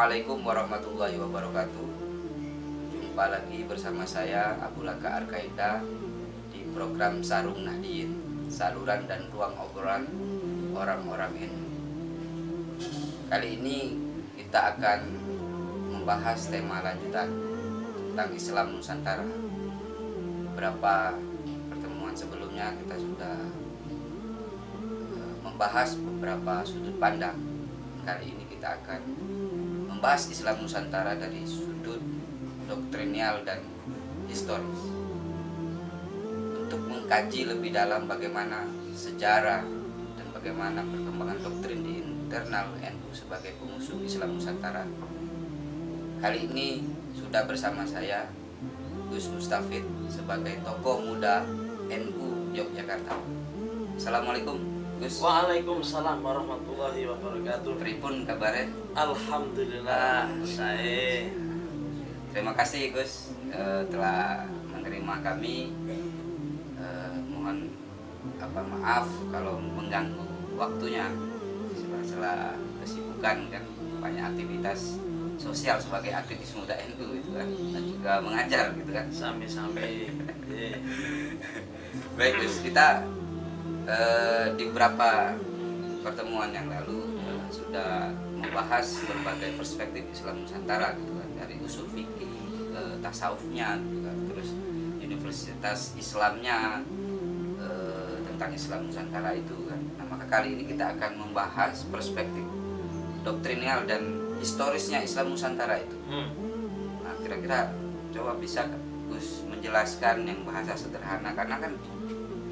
Assalamualaikum warahmatullahi wabarakatuh. Jumpa lagi bersama saya Abu Laka Arkaida di program Sarung Nahdien, saluran dan ruang obrolan orang-orang ilmu. Kali ini kita akan membahas tema lanjutan tentang Islam Nusantara. Beberapa pertemuan sebelumnya kita sudah membahas beberapa sudut pandang. Kali ini kita akan membahas Islam Nusantara dari sudut doktrinal dan historis, untuk mengkaji lebih dalam bagaimana sejarah dan bagaimana perkembangan doktrin di internal NU sebagai pengusung Islam Nusantara. Kali ini sudah bersama saya Gus Mustafid sebagai tokoh muda NU Yogyakarta. Assalamualaikum Gus. Waalaikumsalam warahmatullahi wabarakatuh. Pripun kabarnya? Alhamdulillah, saya. Terima kasih Gus telah menerima kami. Mohon maaf kalau mengganggu waktunya setelah kesibukan kan, banyak aktivitas sosial sebagai aktivis muda NU itu kan, dan juga mengajar gitu kan. Sampai-sampai. Baik Gus, kita di beberapa pertemuan yang lalu sudah membahas berbagai perspektif Islam Nusantara gitu kan, dari usul fikih ke tasawufnya gitu kan, terus universitas Islamnya tentang Islam Nusantara itu kan. Nah, maka kali ini kita akan membahas perspektif doktrinal dan historisnya Islam Nusantara itu. Nah, kira-kira coba bisa Gus menjelaskan yang bahasa sederhana, karena kan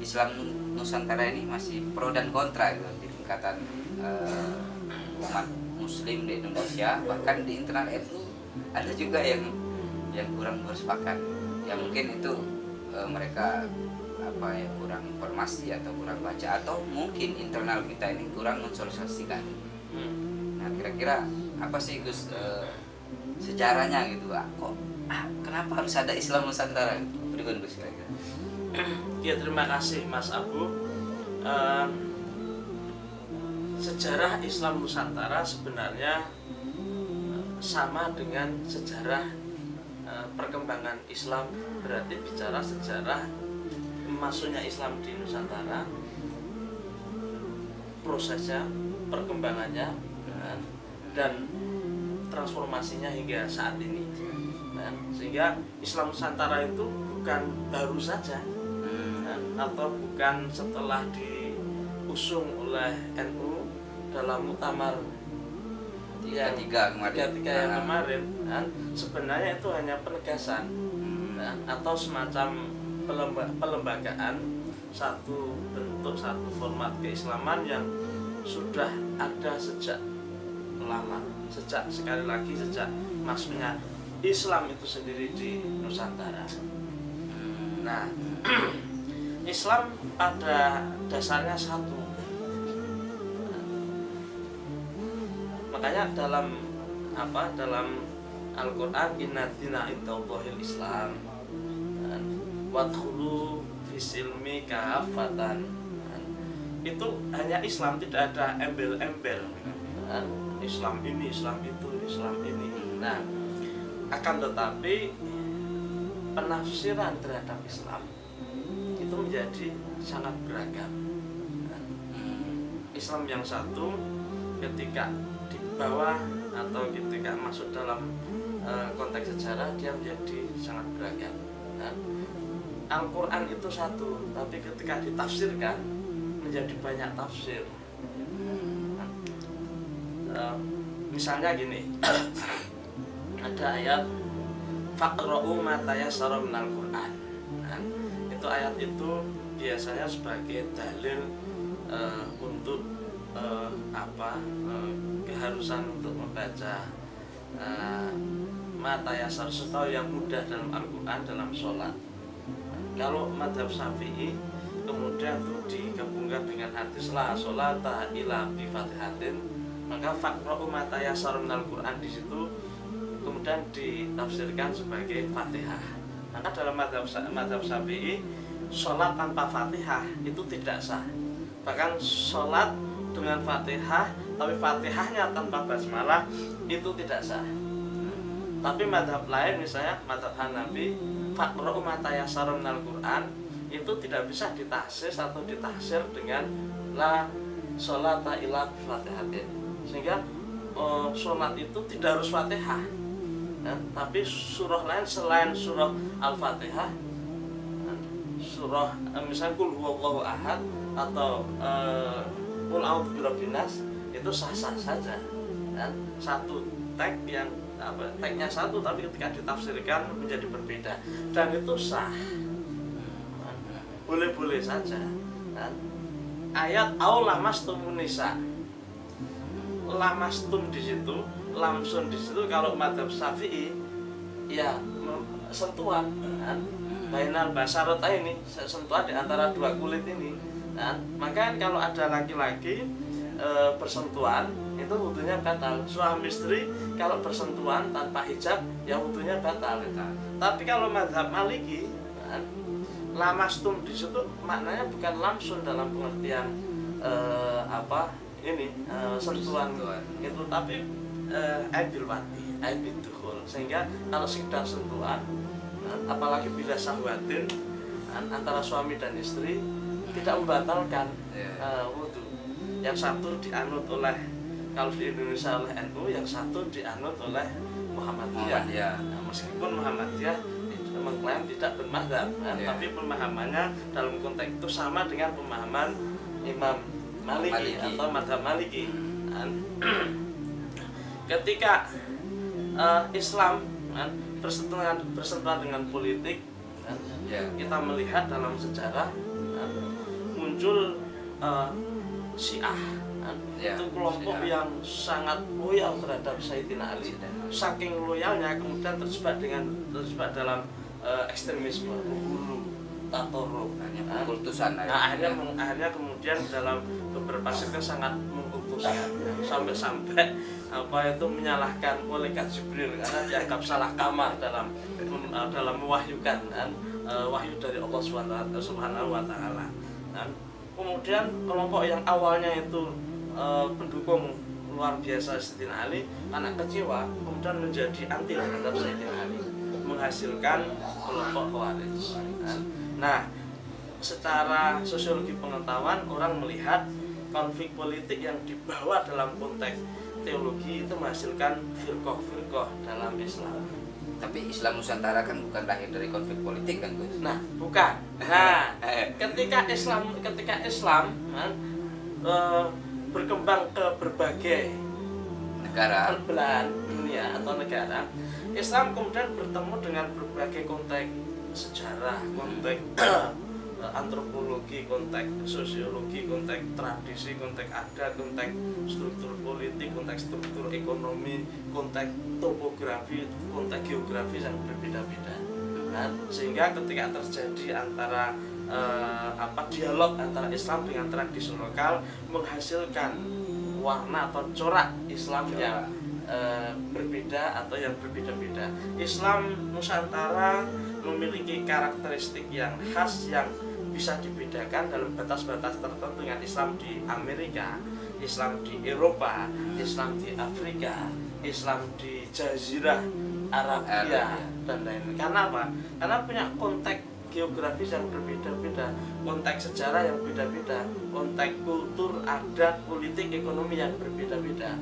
Islam Nusantara ini masih pro dan kontra gitu, di tingkatan umat Muslim di Indonesia, bahkan di internal NU ada juga yang kurang bersepakat. Ya mungkin itu mereka kurang informasi atau kurang baca, atau mungkin internal kita ini kurang mensosialisasikan. Nah, kira-kira apa sih Gus sejarahnya gitu, kenapa harus ada Islam Nusantara? Berikan Gus kira-kira. Ya, terima kasih Mas Abu. Sejarah Islam Nusantara sebenarnya sama dengan sejarah perkembangan Islam. Berarti bicara sejarah masuknya Islam di Nusantara, prosesnya, perkembangannya, dan transformasinya hingga saat ini. Sehingga Islam Nusantara itu bukan baru saja, atau bukan setelah diusung oleh NU dalam muktamar 33 yang kemarin. Sebenarnya itu hanya penegasan atau semacam pelembagaan satu bentuk, satu format keislaman yang sudah ada sejak lama, sejak masuknya Islam itu sendiri di Nusantara. Nah, Islam pada dasarnya satu. Makanya dalam Al-Qur'an, inna dina indallahil Islam, wadkhulu fisilmi kafatan. Itu hanya Islam, tidak ada embel-embel. Islam ini, Islam itu, Islam ini. Nah, akan tetapi penafsiran terhadap Islam itu menjadi sangat beragam. Islam yang satu ketika dibawa atau ketika masuk dalam konteks sejarah, dia menjadi sangat beragam. Al-Quran itu satu, tapi ketika ditafsirkan menjadi banyak tafsir. Misalnya gini, ada ayat faqra'u ma tayassara minal Qur'an. Itu ayat itu biasanya sebagai dalil untuk keharusan untuk membaca mata yasar atau yang mudah dalam Al-Quran dalam sholat. Kalau madhab Syafi'i kemudian itu digabungkan dengan hadis la sholata ila bi fatihatin, maka faqra'u mata yasar minal Quran di situ kemudian ditafsirkan sebagai Fatihah. Maka dalam madhab Syafi'i, sholat tanpa Fatihah itu tidak sah. Bahkan sholat dengan Fatihah tapi Fatihahnya tanpa basmalah itu tidak sah. Tapi madhab lain misalnya madhab Hanafi, faqra'u ma tayassara minal Qur'an, itu tidak bisa ditahsis atau ditafsir dengan la sholata illa bi Fatihatin. Sehingga sholat itu tidak harus Fatihah, tapi surah lain selain surah Al-Fatihah, surah misalnya Qul huwallahu ahad atau Qul a'udzu birabbin nas, itu sah-sah saja. Satu teks yang teksnya satu tapi ketika ditafsirkan menjadi berbeda, dan itu sah, boleh-boleh saja. Ayat au lamastumun nisa, lamastum di situ, lamsun di situ kalau madzhab Syafi'i ya sentuhan, bainal basarata ini, sentuhan di antara dua kulit ini. Maka kalau ada laki-laki bersentuhan itu wudunya batal. Suami istri kalau bersentuhan tanpa hijab ya wudunya batal. Tapi kalau madzhab Maliki, lamastum di situ maknanya bukan langsung dalam pengertian sentuhan itu, tapi aibil wati, aibil dukhul. Sehingga kalau sekedar sentuhan, apalagi bila syahwatin antara suami dan istri, tidak membatalkan wudu. Yang satu dianut oleh, kalau di Indonesia oleh NU, yang satu dianut oleh Muhammadiyah. Meskipun Muhammadiyah mengklaim tidak bermadzhab, tapi pemahamannya dalam konteks itu sama dengan pemahaman Imam Maliki. Atau madzhab Maliki. Ketika Islam bersentuhan dengan politik, kita melihat dalam sejarah muncul Syiah, itu kelompok yang sangat loyal terhadap Sayyidina Ali. Saking loyalnya kemudian terjebak dalam ekstremisme, hulu, tatoruf, kultusan. akhirnya kemudian dalam beberapa sekte sangat mengkultuskan, sampai itu menyalahkan malaikat Jibril karena dianggap salah kamar dalam mewahyukan wahyu dari Allah Subhanahu wa taala. Kemudian kelompok yang awalnya itu pendukung luar biasa Sayyidina Ali, karena kecewa kemudian menjadi anti terhadap Sayyidina Ali, menghasilkan kelompok Khawarij. Nah, secara sosiologi pengetahuan orang melihat konflik politik yang dibawa dalam konteks teologi itu menghasilkan firqah-firqah dalam Islam. Tapi Islam Nusantara kan bukan lahir dari konflik politik kan, Gus? Nah, bukan. Nah, ketika Islam berkembang ke berbagai negara, belahan dunia atau negara, Islam kemudian bertemu dengan berbagai konteks sejarah, konteks antropologi, konteks sosiologi, konteks tradisi, konteks adat, konteks struktur politik, konteks struktur ekonomi, konteks topografi, konteks geografi yang berbeda-beda. Sehingga ketika terjadi antara dialog antara Islam dengan tradisi lokal menghasilkan warna atau corak Islam yang berbeda atau yang berbeda-beda. Islam Nusantara memiliki karakteristik yang khas yang bisa dibedakan dalam batas-batas tertentu dengan Islam di Amerika, Islam di Eropa, Islam di Afrika, Islam di Jazirah Arabia dan lain-lain. Karena apa? Karena punya konteks geografis yang berbeda-beda, konteks sejarah yang berbeda-beda, konteks kultur, adat, politik, ekonomi yang berbeda-beda.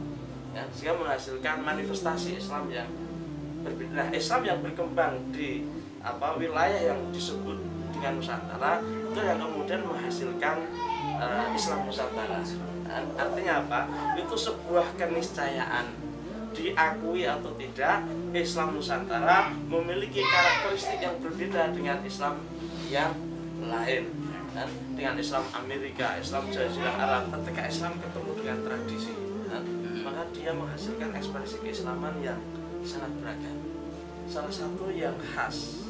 Sehingga menghasilkan manifestasi Islam yang berbeda. Nah, Islam yang berkembang di wilayah yang disebut dengan Nusantara itu yang kemudian menghasilkan Islam Nusantara. Artinya apa? Itu sebuah keniscayaan, diakui atau tidak, Islam Nusantara memiliki karakteristik yang berbeda dengan Islam yang lain, dengan Islam Amerika, Islam Jazirah Arab. Ketika Islam ketemu dengan tradisi, maka dia menghasilkan ekspresi keislaman yang sangat beragam. Salah satu yang khas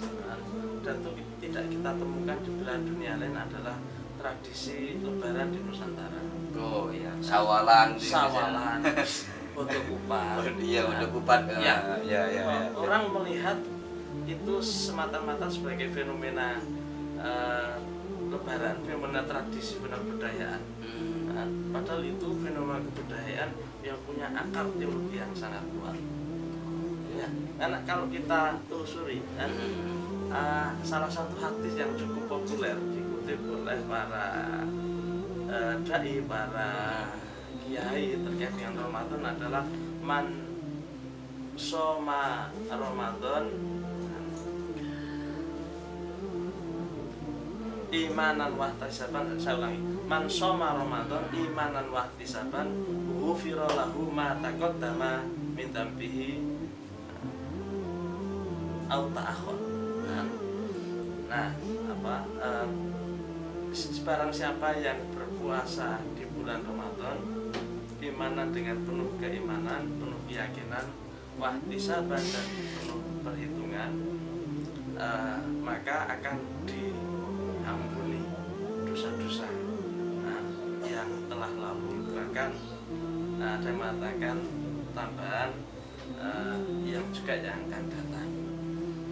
dan itu tidak kita temukan di belahan dunia lain adalah tradisi Lebaran di Nusantara. Oh iya, sawalan, foto kupat. Iya, foto kupat. Ya. Orang melihat itu semata-mata sebagai fenomena Lebaran, fenomena tradisi, fenomena budayaan. Nah, padahal itu fenomena kebudayaan yang punya akar teologi yang sangat kuat. Ya, karena kalau kita telusuri, kan, salah satu hadis yang cukup populer dikutip oleh para dai, para kiai terkait dengan Ramadan adalah man soma Ramadan imanan wahtisaban. Saya ulangi, man soma Ramadan imanan wahtisaban ghufira lahu ma taqaddama min dambihi au ta'akhir. Nah, barang siapa yang berpuasa di bulan Ramadan imanan dengan penuh keimanan, penuh keyakinan, wahtisaban dan penuh perhitungan, maka akan diampuni dosa-dosa yang telah lalu. Bahkan ada yang mengatakan tambahan yang juga yang akan datang.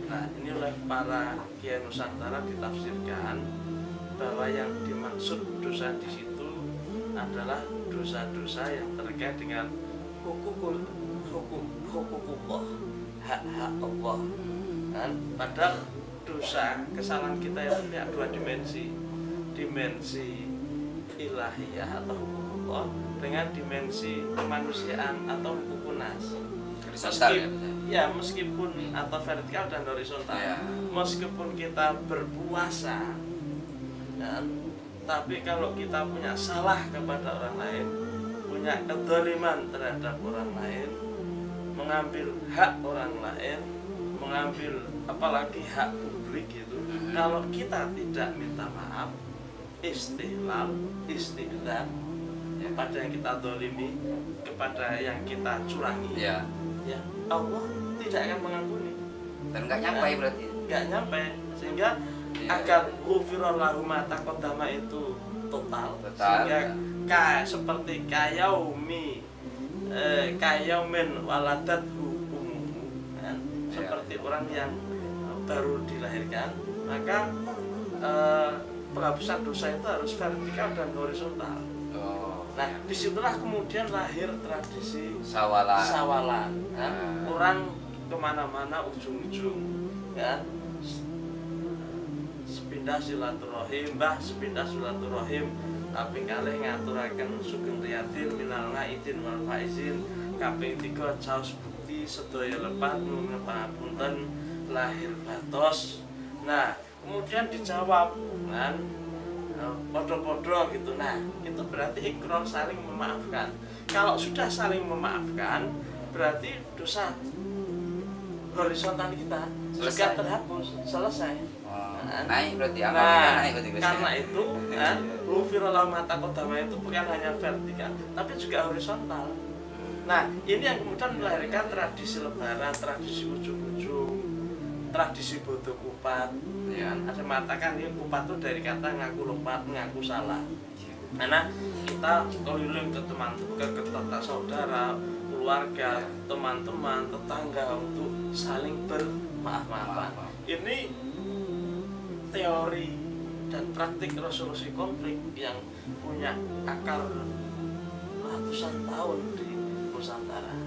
Nah, ini oleh para kiai Nusantara ditafsirkan bahwa yang dimaksud dosa di situ adalah dosa-dosa yang terkait dengan hukukullah, hak-hak Allah. Kan? Padahal dosa, kesalahan kita itu punya dua dimensi, dimensi ilahiyah atau hukukullah dengan dimensi kemanusiaan atau hukukunas. Meskipun atau vertikal dan horizontal. Meskipun kita berpuasa, kan, tapi kalau kita punya salah kepada orang lain, punya kezaliman terhadap orang lain, mengambil hak orang lain, mengambil apalagi hak publik gitu, kalau kita tidak minta maaf, istihlal, istighfar kepada yang kita zalimi, kepada yang kita curangi, ya Allah tidak akan mengampuni dan nggak nyampe, berarti nggak nyampe, sehingga agar ghufira lahu ma taqaddama itu total sehingga seperti kayaumin waladathu ummuhu, kan? Seperti orang yang baru dilahirkan, maka penghapusan dosa itu harus vertikal dan horizontal. Nah, disitulah kemudian lahir tradisi sawalan. Orang kemana-mana ujung-ujung, kan? Sepindah silaturahim, sepindah silaturahim, tapi kalih ngaturaken sugeng riyadin minal ngaidin wal faizin, kaping 3 caos bukti sedaya lepat nuwun pangapunten lahir batos. Nah, kemudian dijawab kan podo-podo gitu. Nah, itu berarti ikrar saling memaafkan. Kalau sudah saling memaafkan, berarti dosa horizontal kita juga terhapus, selesai. Naik berarti karena itu kan ghufira lahu ma taqaddama itu bukan hanya vertikal tapi juga horizontal. Nah, ini yang kemudian melahirkan tradisi lebaran, tradisi ujung-ujung, tradisi bodo kupat. Ada mengatakan ini kupat itu dari kata ngaku lupa, ngaku salah. Karena kita keliling ke teman-teman, ke tetangga saudara, keluarga, teman-teman, tetangga untuk saling bermaaf-maafan. Ini teori dan praktik resolusi konflik yang punya akar ratusan tahun di Nusantara.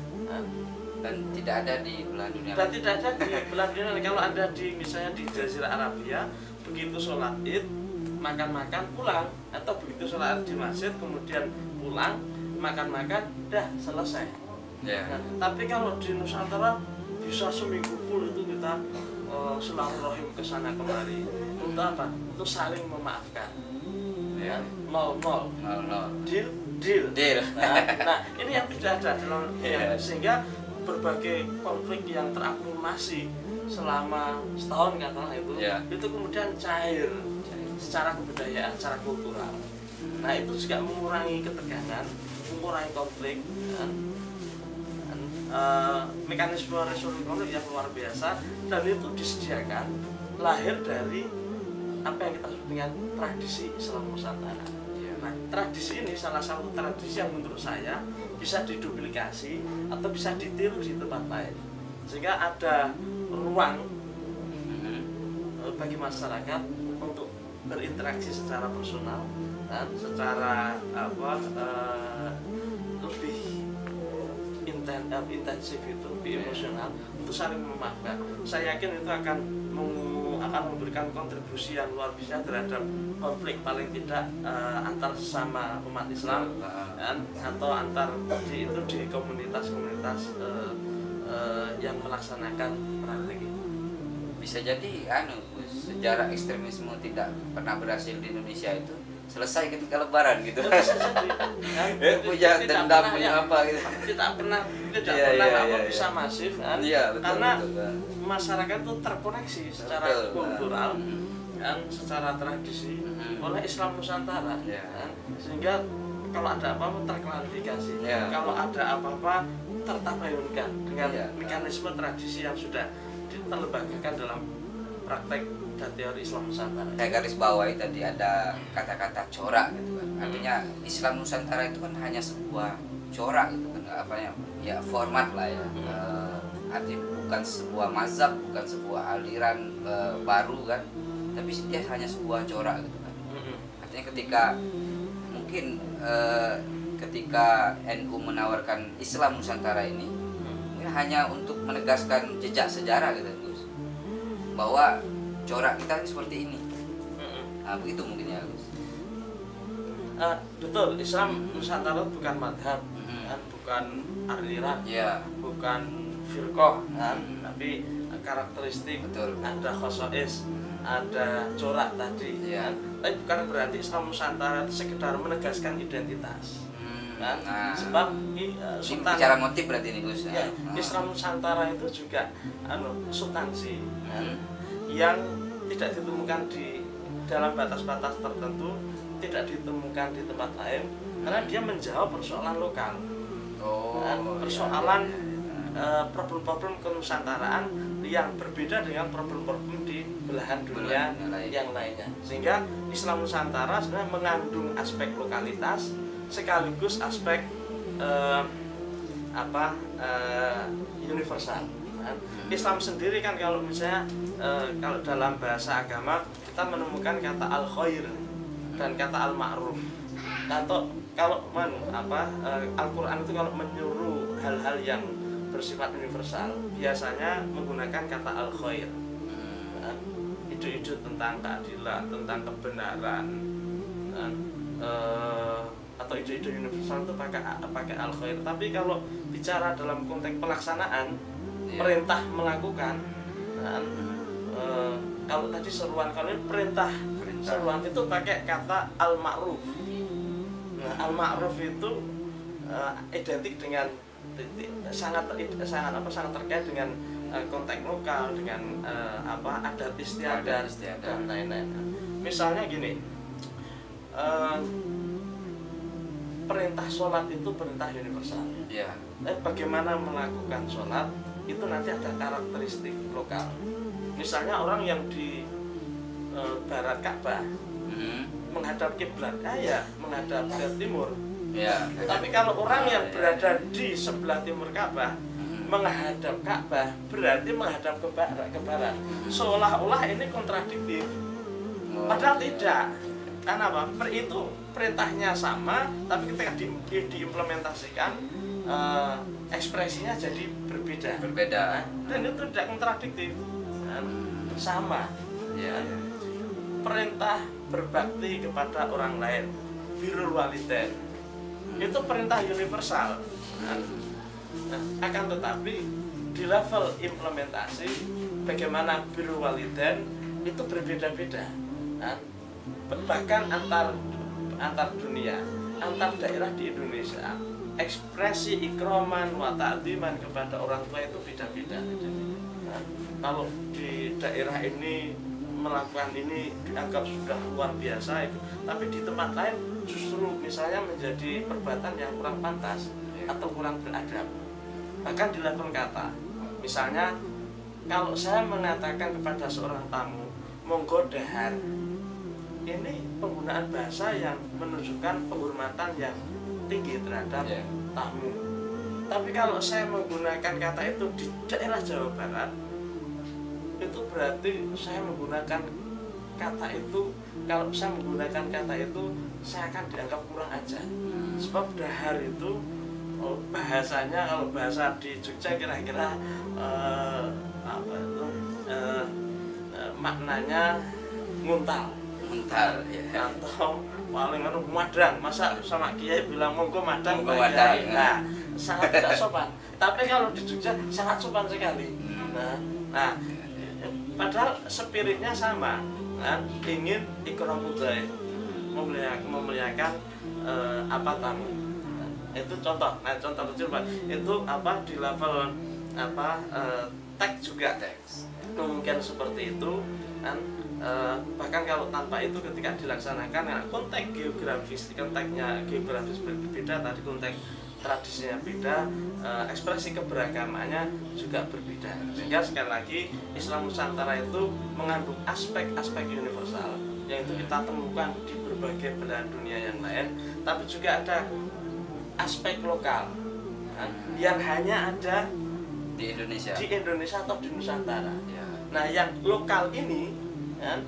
Dan tidak ada di belahan dunia. Dan tidak ada di belahan dunia. Kalau ada di misalnya di Jazirah Arabia, begitu sholat Id makan-makan pulang, atau begitu sholat di masjid kemudian pulang makan-makan, dah selesai. Nah, tapi kalau di Nusantara bisa seminggu full itu kita silaturahim ke sana kemari. Untuk apa? Untuk saling memaafkan. Nol. Deal. Nah, ini yang tidak ada dalam sehingga berbagai konflik yang terakumulasi selama setahun katakanlah itu kemudian cair secara kebudayaan, secara kultural. Nah, itu juga mengurangi ketegangan, mengurangi konflik, mekanisme resolusi konflik yang luar biasa, dan itu disediakan lahir dari apa yang kita sebut dengan tradisi Islam Nusantara. Nah, tradisi ini salah satu tradisi yang menurut saya bisa diduplikasi atau bisa ditiru di tempat lain, sehingga ada ruang bagi masyarakat untuk berinteraksi secara personal kan, secara lebih intensif itu, lebih emosional, itu saling memaafkan. Saya yakin itu akan memberikan kontribusi yang luar biasa terhadap konflik, paling tidak antar sesama umat Islam kan, atau antar di komunitas-komunitas yang melaksanakan praktik itu. Bisa jadi sejarah ekstremisme tidak pernah berhasil di Indonesia itu selesai ketika Lebaran gitu. Bisa jadi punya dendam, punya apa gitu. Tidak pernah bisa masif kan? Betul, karena betul. Masyarakat itu terkoneksi secara kultural kan, secara tradisi oleh Islam Nusantara kan? Sehingga kalau ada apa-apa terklarifikasi, kalau ada apa-apa tertabayunkan dengan mekanisme tradisi yang sudah terlebagakan dalam praktek dan teori Islam Nusantara. Kayak garis bawahi tadi ada kata-kata corak gitu kan. Artinya Islam Nusantara itu kan hanya sebuah corak gitu kan, ya format lah ya. Artinya bukan sebuah mazhab, bukan sebuah aliran baru kan, tapi dia hanya sebuah corak gitu kan. Artinya ketika NU menawarkan Islam Nusantara ini mungkin hanya untuk menegaskan jejak sejarah gitu Gus, bahwa corak kita ini seperti ini. Nah, begitu mungkin ya Gus. Betul, Islam Nusantara bukan madhab, kan? Bukan aliran, bukan firqah, kan? Tapi karakteristik, betul. Ada khosois, ada corak tadi, kan? Tapi bukan berarti Islam Nusantara itu sekedar menegaskan identitas. Kan? Sebab bicara motif berarti ini Gus. Islam Nusantara itu juga substansi yang tidak ditemukan di dalam batas-batas tertentu, tidak ditemukan di tempat lain, karena dia menjawab persoalan lokal, persoalan problem-problem kenusantaraan yang berbeda dengan problem-problem di belahan dunia yang lainnya. Sehingga Islam Nusantara sebenarnya mengandung aspek lokalitas sekaligus aspek universal. Islam sendiri kan kalau misalnya kalau dalam bahasa agama kita menemukan kata al-khair dan kata al-ma'ruf. Kalau Al-Qur'an itu kalau menyuruh hal-hal yang bersifat universal biasanya menggunakan kata al-khair. Ide-ide tentang keadilan, tentang kebenaran, atau ide-ide universal itu pakai al-khair. Tapi kalau bicara dalam konteks pelaksanaan, perintah melakukan, kalau tadi seruan, kalau ini perintah. Seruan itu pakai kata al-ma'ruf. Nah, al-ma'ruf itu identik dengan sangat terkait dengan konteks lokal, dengan adat istiadat dan lain-lain. Misalnya gini, perintah sholat itu perintah universal. Bagaimana melakukan sholat itu nanti ada karakteristik lokal. Misalnya orang yang di barat Ka'bah menghadap kiblat, menghadap ke timur. Tapi kalau orang yang berada di sebelah timur Ka'bah menghadap Ka'bah berarti menghadap ke barat. Seolah-olah ini kontradiktif. Padahal tidak. Karena apa? Itu perintahnya sama, tapi ketika diimplementasikan ekspresinya jadi berbeda. Dan itu tidak kontradiktif. Sama. Perintah berbakti kepada orang lain, birrul walidain, itu perintah universal. Akan tetapi di level implementasi bagaimana birrul walidain itu berbeda-beda. Bahkan antar dunia, antar daerah di Indonesia, ekspresi ikroman wa ta'dhiman kepada orang tua itu beda-beda. Kalau di daerah ini melakukan ini dianggap sudah luar biasa itu, tapi di tempat lain justru misalnya menjadi perbuatan yang kurang pantas atau kurang beradab. Bahkan di level kata, misalnya kalau saya mengatakan kepada seorang tamu monggo dahar, ini penggunaan bahasa yang menunjukkan penghormatan yang tinggi terhadap tamu. Tapi kalau saya menggunakan kata itu di daerah Jawa Barat, itu berarti saya menggunakan kata itu, kalau saya menggunakan kata itu saya akan dianggap kurang ajar. Sebab dahar itu bahasanya, kalau bahasa di Jogja kira-kira apa itu maknanya nguntal ya. Atau paling madang. Masa sama kiai bilang monggo madang, nah sangat tidak sopan. Tapi kalau di Jogja sangat sopan sekali. Nah padahal spiritnya sama kan, ingin ikram budaya, memuliakan apa tamu. Itu contoh. Nah contoh kecil Pak, itu apa di level apa teks juga mungkin seperti itu kan. Bahkan kalau tanpa itu ketika dilaksanakan, konteks konteksnya geografis berbeda, tadi konteks tradisinya beda, ekspresi keberagamannya juga berbeda. Sehingga sekali lagi Islam Nusantara itu mengandung aspek-aspek universal yang itu kita temukan di berbagai belahan dunia yang lain, tapi juga ada aspek lokal yang hanya ada di Indonesia atau di Nusantara. Nah yang lokal ini kan,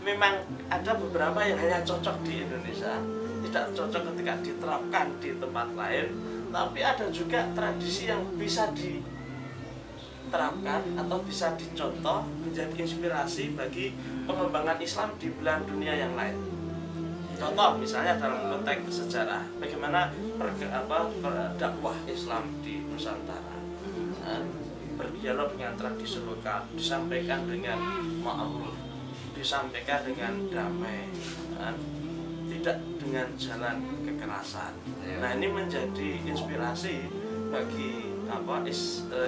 memang ada beberapa yang hanya cocok di Indonesia, tidak cocok ketika diterapkan di tempat lain, tapi ada juga tradisi yang bisa diterapkan atau bisa dicontoh menjadi inspirasi bagi pengembangan Islam di belahan dunia yang lain. Contoh misalnya dalam konteks sejarah, bagaimana dakwah Islam di Nusantara, berdialog dengan tradisi lokal, disampaikan dengan ma'ruf, disampaikan dengan damai, tidak dengan jalan kekerasan. Nah ini menjadi inspirasi bagi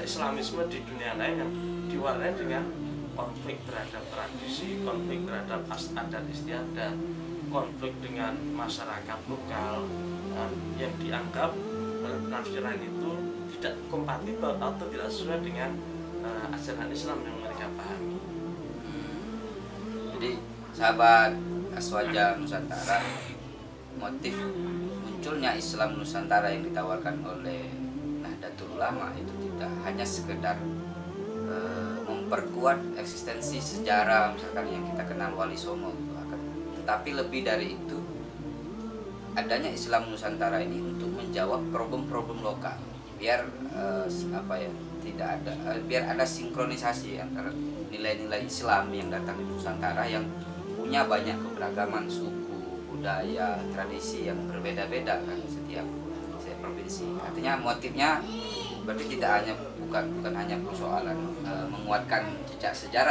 Islamisme di dunia lain yang diwarnai dengan konflik terhadap tradisi, konflik terhadap adat istiadat, konflik dengan masyarakat lokal yang dianggap oleh penafsiran itu tidak kompatibel atau tidak sesuai dengan ajaran Islam yang mereka pahami. Jadi sahabat Aswaja Nusantara, motif munculnya Islam Nusantara yang ditawarkan oleh Nahdlatul Ulama itu tidak hanya sekedar memperkuat eksistensi sejarah misalkan yang kita kenal Wali Songo gitu, tetapi lebih dari itu, adanya Islam Nusantara ini untuk menjawab problem-problem lokal, biar tidak ada biar ada sinkronisasi antara nilai-nilai Islam yang datang di Nusantara yang punya banyak keberagaman suku, budaya, tradisi yang berbeda-beda kan setiap provinsi. Artinya motifnya berarti tidak hanya bukan hanya persoalan menguatkan jejak sejarah.